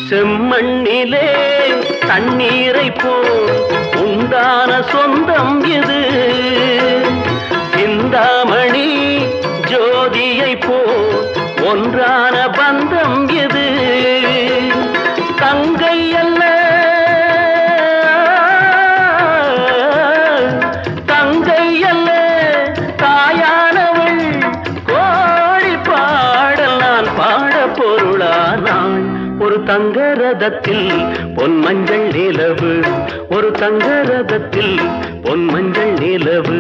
செம்மண்ணிலே தண்ணீரை போல் உண்டான சொந்தம் இது. சிந்தாமணி ஜோதியை போல் ஒன்றான பந்தம் இது. தங்கை அல்ல தங்கை அல்ல தாயானவள், கோடி பாடல் நான் பாட பொருளானாள். ஒரு தங்க ரதத்தில் பொன் மஞ்சள் நிலவு, ஒரு தங்க ரதத்தில் பொன் மஞ்சள் நிலவு.